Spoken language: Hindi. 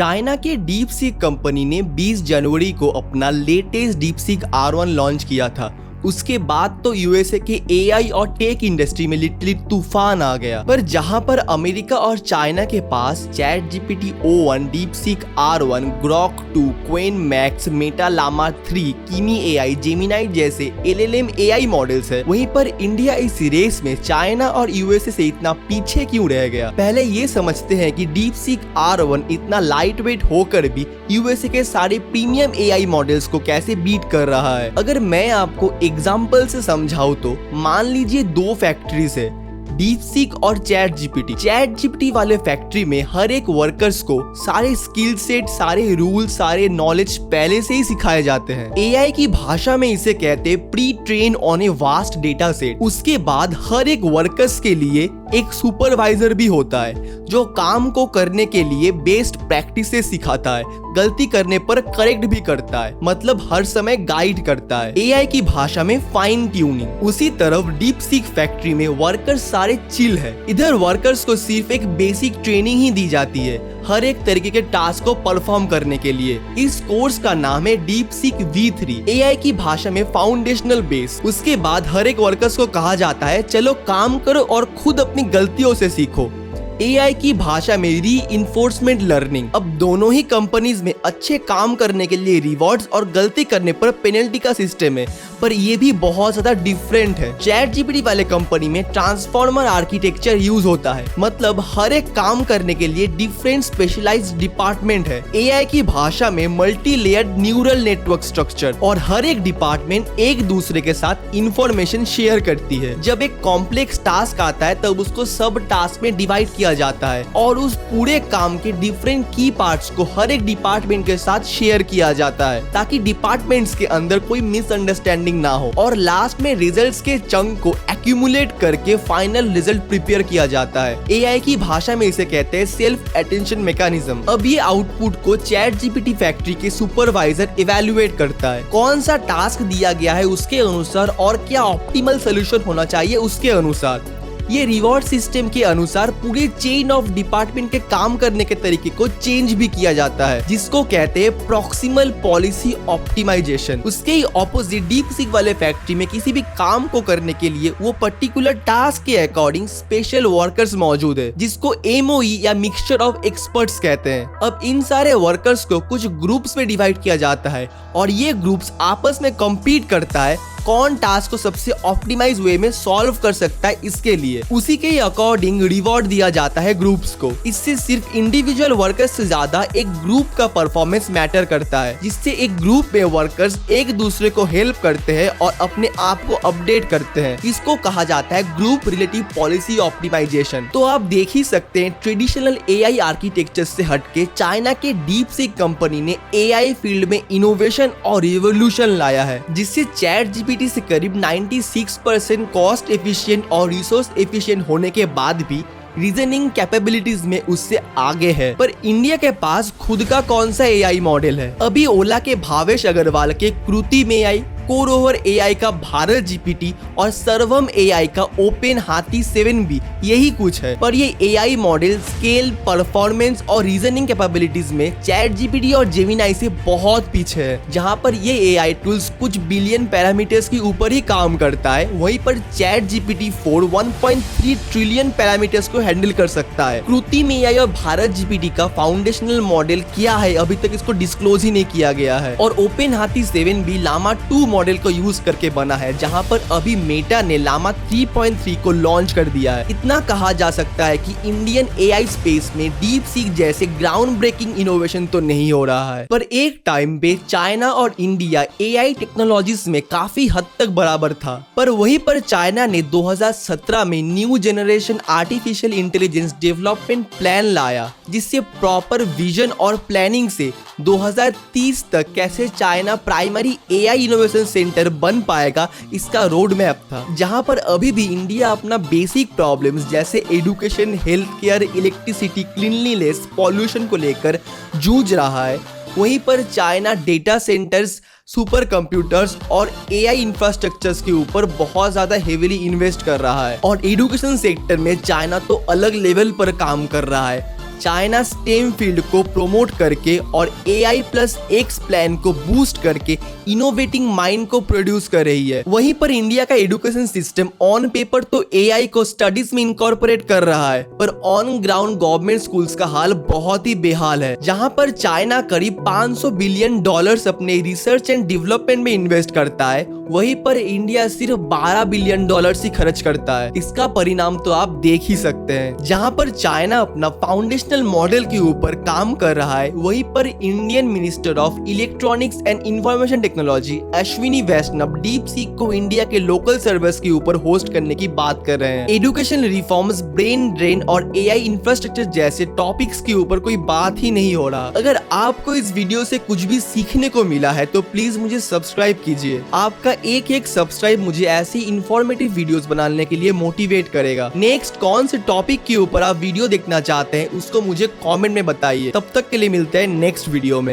चाइना के डीप सीक कंपनी ने 20 जनवरी को अपना latest deep seek R1 launch किया था। उसके बाद तो यूएसए के एआई और टेक इंडस्ट्री में लिटरली तूफान आ गया। पर जहां पर अमेरिका और चाइना के पास ChatGPT O1, DeepSeek R1, Grok 2, Qwen Max, Meta Llama 3, Kimi AI, Gemini जैसे LLM एआई मॉडल्स है, वहीं पर इंडिया इस रेस में चाइना और यूएसए से इतना पीछे क्यों रह गया। पहले ये समझते हैं कि डीप सीक R1 इतना लाइट वेट होकर भी यूएसए के सारे प्रीमियम एआई मॉडल्स को कैसे बीट कर रहा है। अगर मैं आपको एग्जाम्पल से समझाऊं तो मान लीजिए दो फैक्ट्रीज है, डीप सीक और चैट जीपीटी। चैट जीपीटी वाले फैक्ट्री में हर एक वर्कर्स को सारे स्किल सेट, सारे रूल, सारे नॉलेज पहले से ही सिखाए जाते हैं। एआई की भाषा में इसे कहते हैं pre train on a vast data set. उसके बाद हर एक वर्कर्स के लिए एक सुपरवाइजर भी होता है जो काम को करने के लिए बेस्ट प्रैक्टिसेस सिखाता है, गलती करने पर करेक्ट भी करता है, मतलब हर समय गाइड करता है। एआई की भाषा में फाइन ट्यूनिंग। उसी तरफ डीप सीक फैक्ट्री में वर्कर्स सारे चिल है। इधर वर्कर्स को सिर्फ एक बेसिक ट्रेनिंग ही दी जाती है हर एक तरीके के टास्क को परफॉर्म करने के लिए। इस कोर्स का नाम है डीप सीक V3, एआई की भाषा में फाउंडेशनल बेस। उसके बाद हर एक वर्कर्स को कहा जाता है चलो काम करो और खुद अपनी गलतियों से सीखो। एआई की भाषा में रीइंफोर्समेंट लर्निंग। अब दोनों ही कंपनीज में अच्छे काम करने के लिए रिवॉर्ड्स और गलती करने पर पेनल्टी का सिस्टम है, पर ये भी बहुत ज्यादा डिफरेंट है। चैट जीपीटी वाले कंपनी में ट्रांसफॉर्मर आर्किटेक्चर यूज होता है, मतलब हर एक काम करने के लिए डिफरेंट स्पेशलाइज्ड डिपार्टमेंट है। एआई की भाषा में multi layered neural network structure, और हर एक डिपार्टमेंट एक दूसरे के साथ इंफॉर्मेशन शेयर करती है। जब एक कॉम्प्लेक्स टास्क आता है तब उसको सब टास्क में डिवाइड किया जाता है और उस पूरे काम के डिफरेंट की पार्ट्स को हर एक डिपार्टमेंट के साथ शेयर किया जाता है ताकि डिपार्टमेंट्स के अंदर कोई मिसअंडरस्टैंडिंग ना हो, और लास्ट में रिजल्ट्स के चंक को एक्यूमुलेट करके फाइनल रिजल्ट प्रिपेयर किया जाता है। एआई की भाषा में इसे कहते हैं सेल्फ अटेंशन मैकेनिज्म। अब ये आउटपुट को चैट जीपीटी फैक्ट्री के सुपरवाइजर इवैल्यूएट करता है, कौन सा टास्क दिया गया है उसके अनुसार और क्या ऑप्टिमल सोल्यूशन होना चाहिए उसके अनुसार। ये रिवॉर्ड सिस्टम के अनुसार पूरे चेन ऑफ डिपार्टमेंट के काम करने के तरीके को चेंज भी किया जाता है, जिसको कहते हैं प्रॉक्सिमल पॉलिसी ऑप्टिमाइजेशन। उसके ही ऑपोजिट डीप सीक वाले फैक्ट्री में किसी भी काम को करने के लिए वो पर्टिकुलर टास्क के अकॉर्डिंग स्पेशल वर्कर्स मौजूद है, जिसको MOE या मिक्सचर ऑफ एक्सपर्ट्स कहते हैं। अब इन सारे वर्कर्स को कुछ ग्रुप्स में डिवाइड किया जाता है और ये ग्रुप्स आपस में कम्पीट करता है कौन टास्क को सबसे ऑप्टिमाइज वे में सॉल्व कर सकता है। इसके लिए उसी के अकॉर्डिंग रिवॉर्ड दिया जाता है ग्रुप्स को। इससे सिर्फ इंडिविजुअल वर्कर्स से ज्यादा एक ग्रुप का परफॉर्मेंस मैटर करता है, जिससे एक ग्रुप में वर्कर्स एक दूसरे को हेल्प करते हैं और अपने आप को अपडेट करते हैं। इसको कहा जाता है ग्रुप रिलेटिव पॉलिसी ऑप्टिमाइजेशन। तो आप देख ही सकते हैं ट्रेडिशनल एआई आर्किटेक्चर से हटके चाइना के डीप सीक कंपनी ने एआई फील्ड में इनोवेशन और रिवोल्यूशन लाया है, जिससे चैट जीपीटी से करीब 96% कॉस्ट एफिशिएंट और रिसोर्स एफिशिएंट होने के बाद भी रीजनिंग कैपेबिलिटीज में उससे आगे है। पर इंडिया के पास खुद का कौन सा एआई मॉडल है? अभी ओला के भावेश अग्रवाल के कृत्रिम एआई, कोरोवर एआई का भारत जीपीटी और सर्वम एआई का ओपन हाथी 7B यही कुछ है। पर ये एआई मॉडल स्केल, परफॉर्मेंस और रीजनिंग कैपेबिलिटीज में चैट जीपीटी और जेमिनाई से बहुत पीछे है। जहां पर ये एआई टूल्स कुछ बिलियन पैरामीटर्स के ऊपर ही काम करता है, वहीं पर चैट जीपीटी 4 1.3 ट्रिलियन पैरामीटर्स को हैंडल कर सकता है। कृत्रिम एआई और भारत जीपीटी का फाउंडेशनल मॉडल क्या है अभी तक इसको डिस्क्लोज ही नहीं किया गया है। और ओपन हाथी 7B लामा 2 मॉडल को यूज करके बना है, जहां पर अभी मेटा ने लामा 3.3 को लॉन्च कर दिया है। इतना कहा जा सकता है कि इंडियन एआई स्पेस में डीप सीक जैसे ग्राउंड ब्रेकिंग इनोवेशन तो नहीं हो रहा है, पर एक टाइम पे चाइना और इंडिया एआई टेक्नोलॉजीज में काफी हद तक बराबर था। पर वहीं पर चाइना ने 2017 में new generation artificial intelligence development plan लाया, जिससे प्रॉपर विजन और प्लानिंग से 2030 तक कैसे China primary AI innovation centre बन पाएगा इसका रोड मैप था। जहां पर अभी भी इंडिया अपना बेसिक प्रॉब्लम्स जैसे education, health care, electricity, cleanliness, pollution को लेकर जूझ रहा है, वहीं पर China data centres, super computers और एआई इंफ्रास्ट्रक्चर्स के ऊपर बहुत ज्यादा हेवीली इन्वेस्ट कर रहा है। और एजुकेशन सेक्टर में चाइना तो अलग लेवल पर काम कर रहा है। चाइना स्टेम फील्ड को प्रमोट करके और AI+X प्लान को बूस्ट करके इनोवेटिंग माइंड को प्रोड्यूस कर रही है। वहीं पर इंडिया का एजुकेशन सिस्टम ऑन पेपर तो AI को स्टडीज में इनकॉर्पोरेट कर रहा है, पर ऑन ग्राउंड गवर्नमेंट स्कूल्स का हाल बहुत ही बेहाल है। जहां पर चाइना करीब $500 बिलियन अपने रिसर्च एंड डेवलपमेंट में इन्वेस्ट करता है, वहीं पर इंडिया सिर्फ $12 बिलियन ही खर्च करता है। इसका परिणाम तो आप देख ही सकते हैं। जहां पर चाइना अपना फाउंडेशनल मॉडल के ऊपर काम कर रहा है, वहीं पर Indian minister of electronics and information technology Ashwini Vaishnaw DeepSeek को इंडिया के लोकल सर्वर्स के ऊपर होस्ट करने की बात कर रहे हैं। एजुकेशन रिफॉर्म्स, ब्रेन ड्रेन और AI इंफ्रास्ट्रक्चर जैसे टॉपिक्स के ऊपर कोई बात ही नहीं हो रहा। अगर आपको इस वीडियो से कुछ भी सीखने को मिला है तो प्लीज मुझे सब्सक्राइब कीजिए। आपका एक सब्सक्राइब मुझे ऐसी इंफॉर्मेटिव वीडियोस बनाने के लिए मोटिवेट करेगा। नेक्स्ट कौन से टॉपिक के ऊपर आप वीडियो देखना चाहते हैं उसको मुझे कमेंट में बताइए। तब तक के लिए मिलते हैं नेक्स्ट वीडियो में।